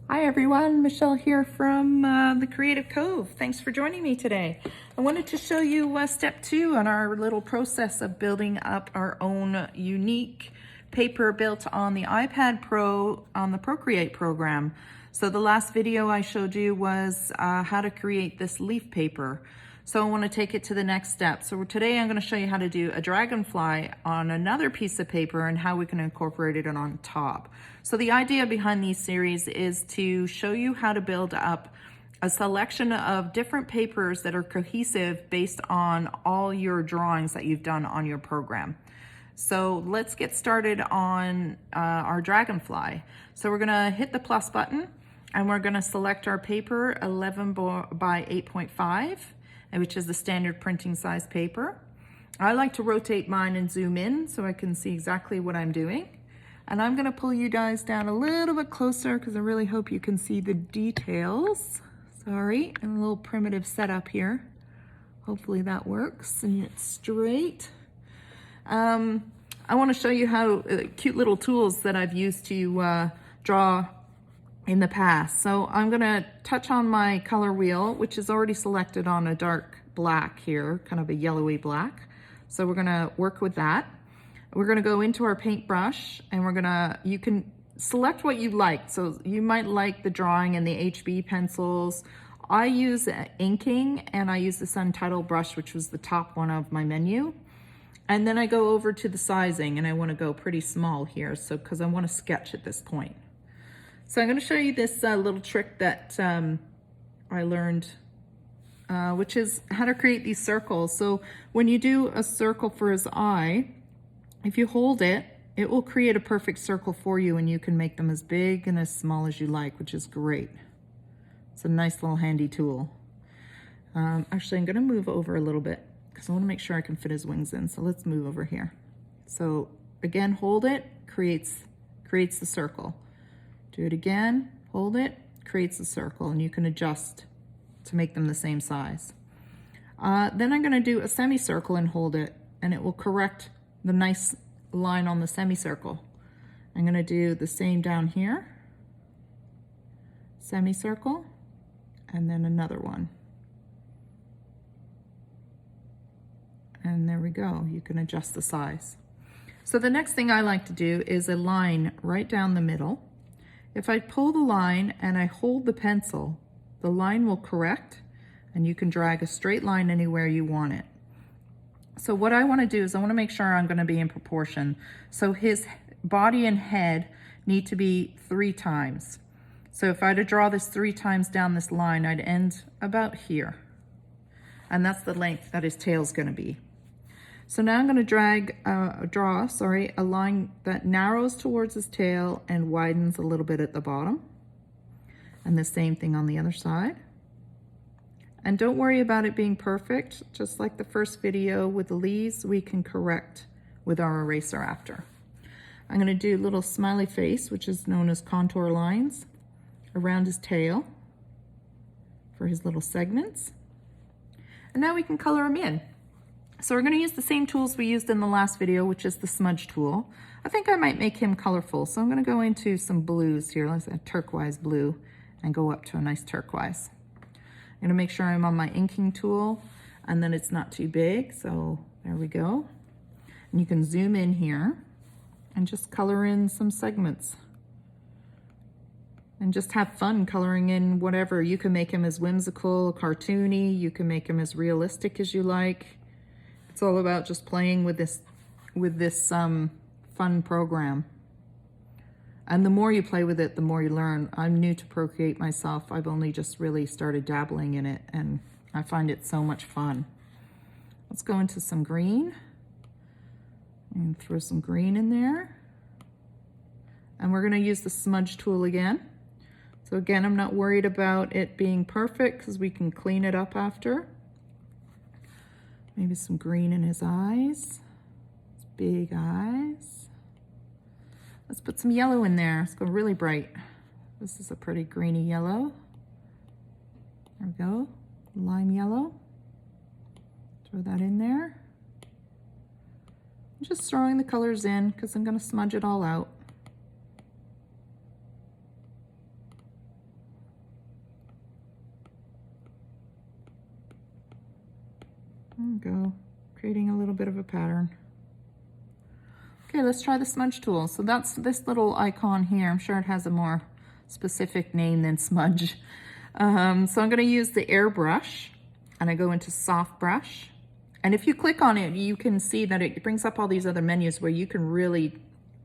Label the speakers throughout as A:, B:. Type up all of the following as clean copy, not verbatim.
A: Hi everyone, Michelle here from the Creative Cove. Thanks for joining me today. I wanted to show you step 2 on our little process of building up our own unique paper built on the iPad Pro on the Procreate program. So the last video I showed you was how to create this leaf paper. So I want to take it to the next step. So today I'm going to show you how to do a dragonfly on another piece of paper and how we can incorporate it on top. So the idea behind these series is to show you how to build up a selection of different papers that are cohesive based on all your drawings that you've done on your program. So let's get started on our dragonfly. So we're going to hit the plus button and we're going to select our paper 11 by 8.5. which is the standard printing size paper. I like to rotate mine and zoom in so I can see exactly what I'm doing. And I'm gonna pull you guys down a little bit closer because I really hope you can see the details. Sorry, and a little primitive setup here. Hopefully that works and it's straight. I wanna show you how cute little tools that I've used to draw in the past. So I'm gonna touch on my color wheel, which is already selected on a dark black here, kind of a yellowy black. So we're gonna work with that. We're gonna go into our paintbrush and you can select what you like. So you might like the drawing and the HB pencils. I use inking and I use this Untitled brush, which was the top one of my menu. And then I go over to the sizing and I wanna go pretty small here. So, cause I wanna sketch at this point. So I'm going to show you this little trick that I learned, which is how to create these circles. So when you do a circle for his eye, if you hold it, it will create a perfect circle for you and you can make them as big and as small as you like, which is great. It's a nice little handy tool. Actually, I'm going to move over a little bit because I want to make sure I can fit his wings in. So let's move over here. So again, hold it, creates the circle. Do it again, hold it, creates a circle, and you can adjust to make them the same size. Then I'm gonna do a semicircle and hold it, and it will correct the nice line on the semicircle. I'm gonna do the same down here, semicircle, and then another one. And there we go, you can adjust the size. So the next thing I like to do is a line right down the middle. If I pull the line and I hold the pencil, the line will correct and you can drag a straight line anywhere you want it. So what I want to do is I want to make sure I'm going to be in proportion. So his body and head need to be 3 times. So if I had to draw this 3 times down this line, I'd end about here. And that's the length that his tail's going to be. So now I'm going to draw a line that narrows towards his tail and widens a little bit at the bottom. And the same thing on the other side. And don't worry about it being perfect. Just like the first video with the leaves, we can correct with our eraser after. I'm going to do a little smiley face, which is known as contour lines, around his tail for his little segments. And now we can color him in. So we're going to use the same tools we used in the last video, which is the smudge tool. I think I might make him colorful. So I'm going to go into some blues here. Let's say turquoise blue and go up to a nice turquoise. I'm going to make sure I'm on my inking tool and then it's not too big. So there we go. And you can zoom in here and just color in some segments. And just have fun coloring in whatever. You can make him as whimsical, cartoony. You can make him as realistic as you like. It's all about just playing with this fun program. And the more you play with it, the more you learn. I'm new to Procreate myself. I've only just really started dabbling in it and I find it so much fun. Let's go into some green and throw some green in there. And we're gonna use the smudge tool again. So again, I'm not worried about it being perfect because we can clean it up after. Maybe some green in his eyes, his big eyes. Let's put some yellow in there. Let's go really bright. This is a pretty greeny yellow. There we go, lime yellow. Throw that in there. I'm just throwing the colors in because I'm going to smudge it all out. There we go, creating a little bit of a pattern. Okay, let's try the smudge tool. So that's this little icon here. I'm sure it has a more specific name than smudge. So I'm going to use the airbrush, and I go into soft brush. And if you click on it, you can see that it brings up all these other menus where you can really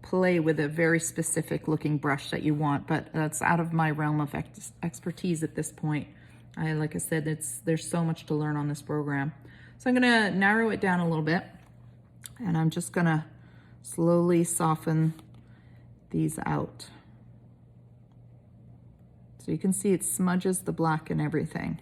A: play with a very specific looking brush that you want, but that's out of my realm of expertise at this point. Like I said, there's so much to learn on this program. So I'm gonna narrow it down a little bit, and I'm just gonna slowly soften these out. So you can see it smudges the black and everything.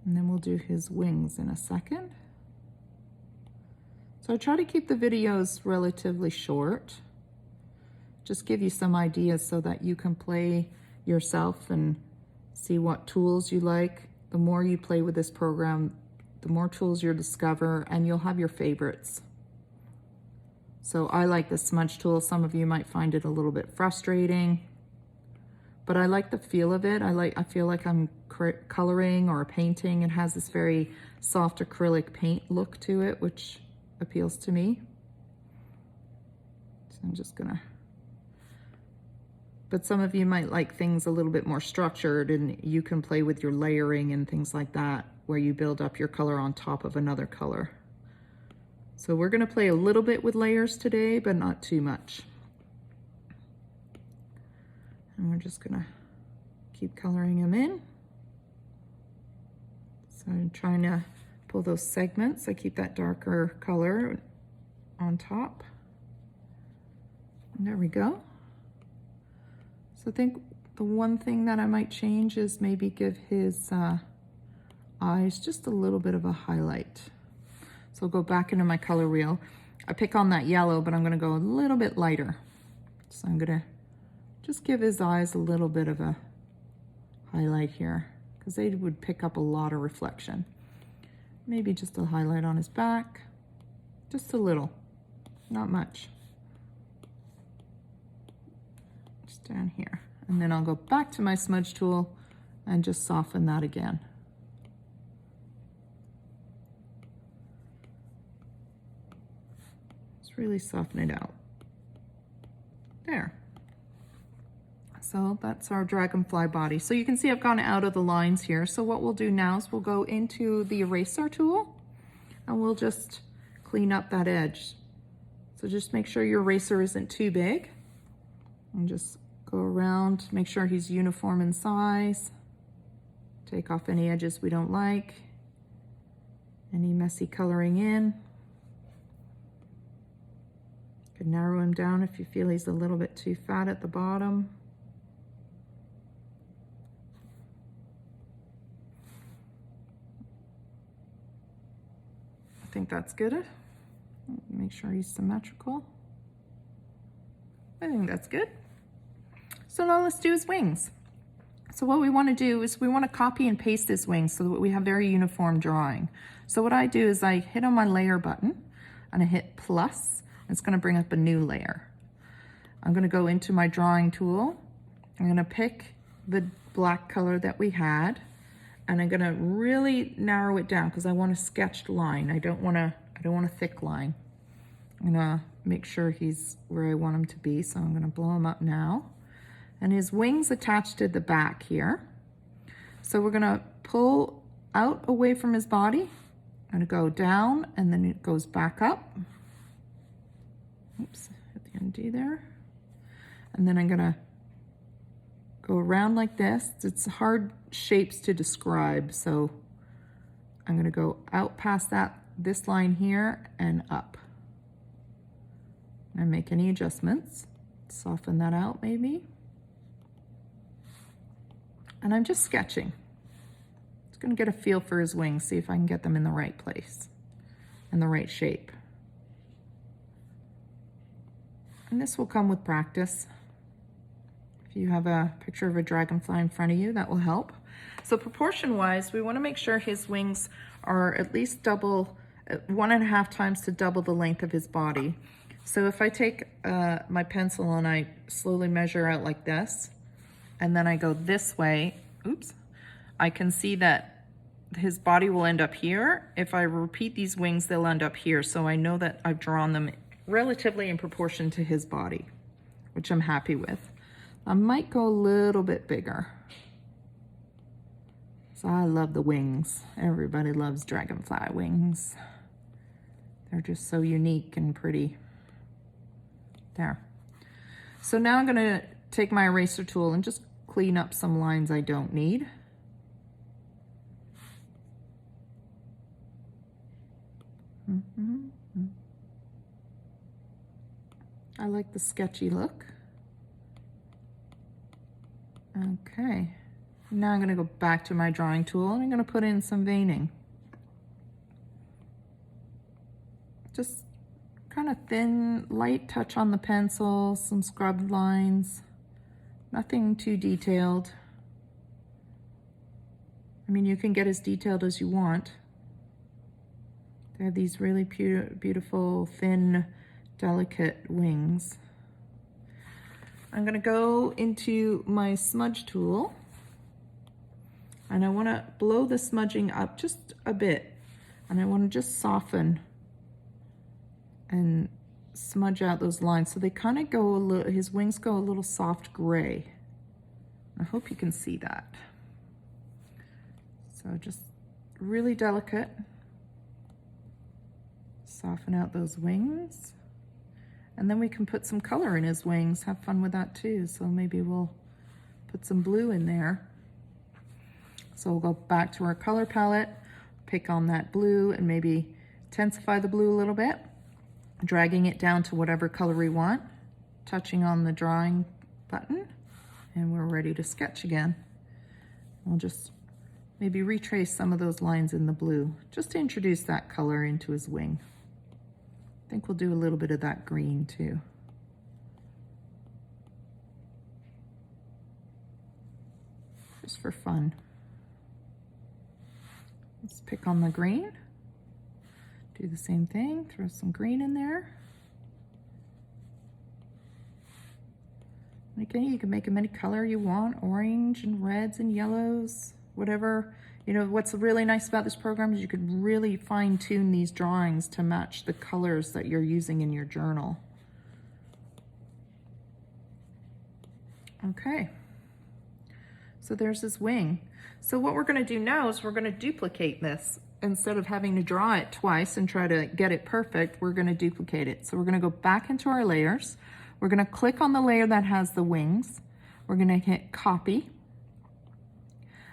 A: And then we'll do his wings in a second. So I try to keep the videos relatively short. Just give you some ideas so that you can play yourself and see what tools you like. The more you play with this program, the more tools you'll discover, and you'll have your favorites. So I like the smudge tool. Some of you might find it a little bit frustrating, but I like the feel of it. I feel like I'm coloring or painting. It has this very soft acrylic paint look to it, which appeals to me. So I'm just gonna, but some of you might like things a little bit more structured, and you can play with your layering and things like that, where you build up your color on top of another color. So we're gonna play a little bit with layers today, but not too much. And we're just gonna keep coloring them in. So I'm trying to pull those segments. I keep that darker color on top. And there we go. So I think the one thing that I might change is maybe give his eyes just a little bit of a highlight. So I'll go back into my color wheel. I pick on that yellow, but I'm gonna go a little bit lighter. So I'm gonna just give his eyes a little bit of a highlight here, because they would pick up a lot of reflection. Maybe just a highlight on his back, just a little, not much. Just down here. And then I'll go back to my smudge tool and just soften that again. Just really soften it out. There. So that's our dragonfly body. So you can see I've gone out of the lines here. So what we'll do now is we'll go into the eraser tool, and we'll just clean up that edge. So just make sure your eraser isn't too big, and just go around, make sure he's uniform in size. Take off any edges we don't like, any messy coloring in. You can narrow him down if you feel he's a little bit too fat at the bottom. I think that's good. Make sure he's symmetrical. I think that's good. So now let's do his wings. So what we want to do is we want to copy and paste his wings so that we have very uniform drawing. So what I do is I hit on my layer button and I hit plus. It's going to bring up a new layer. I'm going to go into my drawing tool. I'm going to pick the black color that we had, and I'm going to really narrow it down because I want a sketched line. I don't want a thick line. I'm going to make sure he's where I want him to be. So I'm going to blow him up now. And his wings attached to the back here. So we're going to pull out away from his body. I'm going to go down, and then it goes back up. Oops, hit the undo there. And then I'm going to go around like this. It's hard shapes to describe, so I'm going to go out past this line here and up. And make any adjustments. Soften that out maybe. And I'm just sketching. Just going to get a feel for his wings, see if I can get them in the right place and the right shape. And this will come with practice. If you have a picture of a dragonfly in front of you, that will help. So proportion-wise, we want to make sure his wings are at least double, 1.5 times to double the length of his body. So if I take my pencil and I slowly measure out like this, and then I go this way, oops, I can see that his body will end up here. If I repeat these wings, they'll end up here. So I know that I've drawn them relatively in proportion to his body, which I'm happy with. I might go a little bit bigger. So I love the wings. Everybody loves dragonfly wings. They're just so unique and pretty. There. So now I'm gonna take my eraser tool and just clean up some lines I don't need. I like the sketchy look. Okay, now I'm going to go back to my drawing tool and I'm going to put in some veining. Just kind of thin, light touch on the pencil, some scrubbed lines, nothing too detailed. I mean, you can get as detailed as you want. They have these really beautiful, thin, delicate wings. I'm gonna go into my smudge tool and I wanna blow the smudging up just a bit, and I wanna just soften and smudge out those lines so they kind of go a little, his wings go a little soft gray. I hope you can see that. So just really delicate. Soften out those wings. And then we can put some color in his wings. Have fun with that too. So maybe we'll put some blue in there. So we'll go back to our color palette, pick on that blue and maybe intensify the blue a little bit, dragging it down to whatever color we want, touching on the drawing button, and we're ready to sketch again. We'll just maybe retrace some of those lines in the blue, just to introduce that color into his wing. I think we'll do a little bit of that green too. Just for fun. Let's pick on the green. Do the same thing, throw some green in there. And again, you can make them any color you want, orange and reds and yellows, whatever. You know, what's really nice about this program is you can really fine tune these drawings to match the colors that you're using in your journal. Okay, so there's his wing. So what we're gonna do now is we're gonna duplicate this. Instead of having to draw it twice and try to get it perfect, we're gonna duplicate it. So we're gonna go back into our layers. We're gonna click on the layer that has the wings. We're gonna hit copy.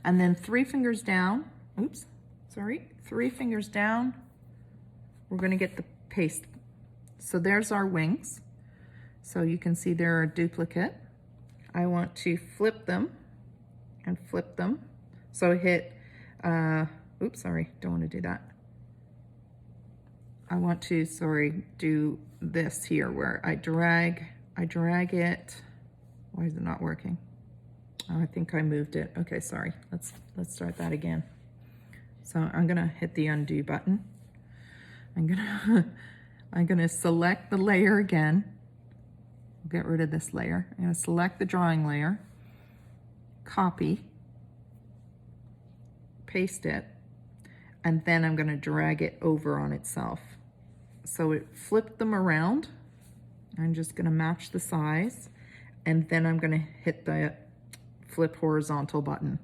A: And then 3 fingers down, 3 fingers down, we're gonna get the paste. So there's our wings. So you can see they're a duplicate. I want to flip them and flip them. So hit, don't want to do that. I want to, do this here where I drag it. Why is it not working? Oh, I think I moved it. Okay, sorry. Let's start that again. So I'm gonna hit the undo button. I'm gonna select the layer again. Get rid of this layer. I'm gonna select the drawing layer, copy, paste it, and then I'm gonna drag it over on itself. So it flipped them around. I'm just gonna match the size, and then I'm gonna hit the flip horizontal button.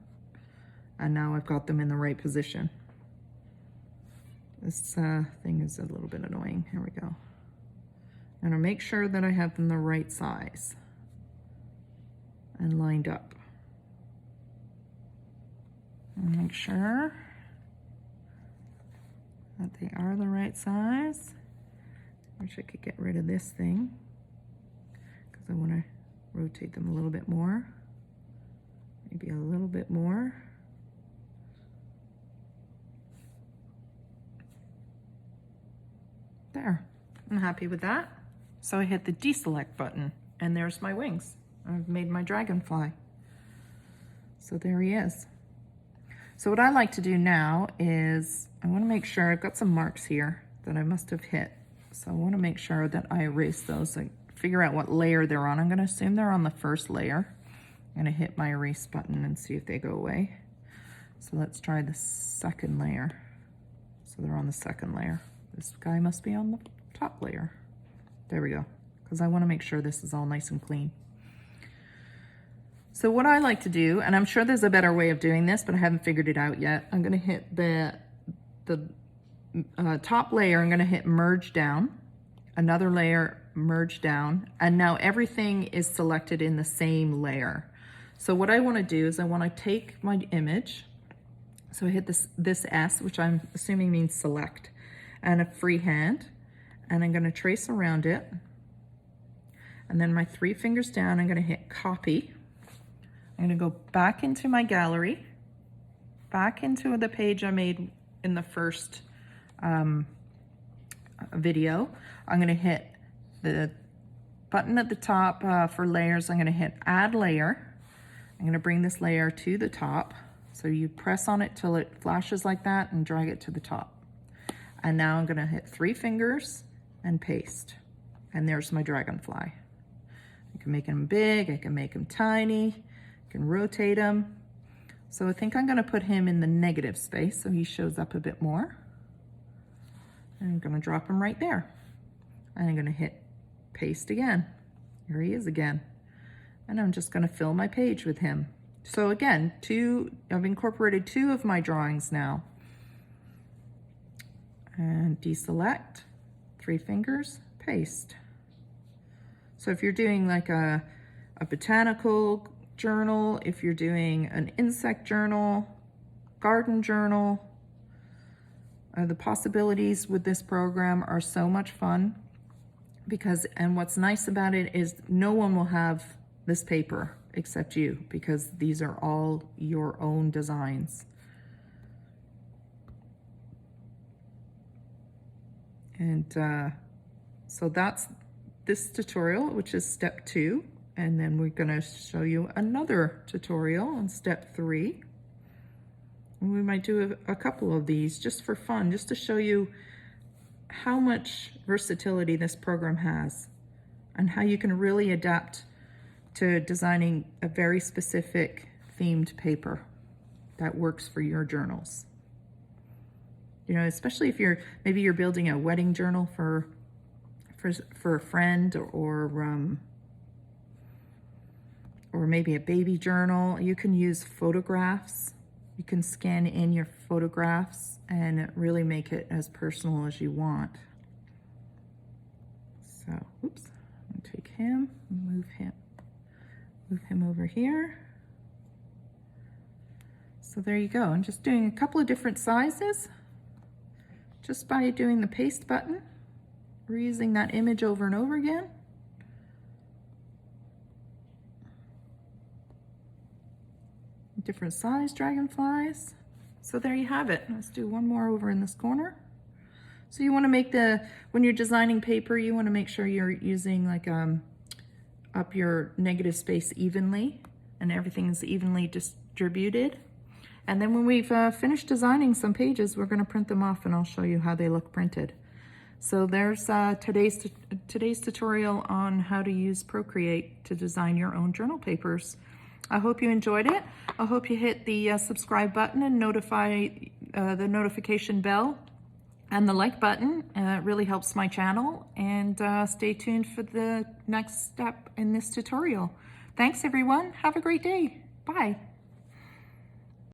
A: And now I've got them in the right position. This thing is a little bit annoying. Here we go. I'm gonna make sure that I have them the right size and lined up. And make sure that they are the right size. Wish I could get rid of this thing because I want to rotate them a little bit more. Maybe a little bit more. There, I'm happy with that. So I hit the deselect button and there's my wings. I've made my dragonfly. So there he is. So what I like to do now is I want to make sure I've got some marks here that I must have hit. So I want to make sure that I erase those. I figure out what layer they're on. I'm going to assume they're on the first layer. I'm going to hit my erase button and see if they go away. So let's try the second layer. So they're on the second layer. This guy must be on the top layer. There we go, because I want to make sure this is all nice and clean. So what I like to do, and I'm sure there's a better way of doing this, but I haven't figured it out yet. I'm going to hit the top layer, I'm going to hit merge down, another layer, merge down, and now everything is selected in the same layer. So what I want to do is I want to take my image, so I hit this S, which I'm assuming means select, and a freehand, and I'm going to trace around it, and then my 3 fingers down, I'm going to hit copy. I'm going to go back into my gallery, back into the page I made in the first video. I'm going to hit the button at the top for layers. I'm going to hit add layer. I'm going to bring this layer to the top. So you press on it till it flashes like that and drag it to the top. And now I'm going to hit 3 fingers and paste. And there's my dragonfly. I can make him big, I can make him tiny, I can rotate him. So I think I'm going to put him in the negative space so he shows up a bit more. And I'm going to drop him right there. And I'm going to hit paste again. Here he is again. And I'm just going to fill my page with him. So again, I've incorporated 2 of my drawings now. And deselect, 3 fingers, paste. So if you're doing like a botanical journal, if you're doing an insect journal, garden journal, the possibilities with this program are so much fun and what's nice about it is no one will have this paper except you, because these are all your own designs. And so that's this tutorial, which is step 2. And then we're going to show you another tutorial on step 3. And we might do a couple of these just for fun, just to show you how much versatility this program has and how you can really adapt to designing a very specific themed paper that works for your journals. You know, especially if maybe you're building a wedding journal for a friend, or maybe a baby journal. You can use photographs. You can scan in your photographs and really make it as personal as you want. So, oops, I'm gonna take him, move him over here. So there you go. I'm just doing a couple of different sizes just by doing the paste button. We're using that image over and over again. Different size dragonflies. So there you have it. Let's do one more over in this corner. So you want to make when you're designing paper, you want to make sure you're using like up your negative space evenly and everything is evenly distributed. And then when we've finished designing some pages, we're going to print them off and I'll show you how they look printed. So there's today's tutorial on how to use Procreate to design your own journal papers. I hope you enjoyed it. I hope you hit the subscribe button and the notification bell and the like button. It really helps my channel. And stay tuned for the next step in this tutorial. Thanks everyone. Have a great day. Bye.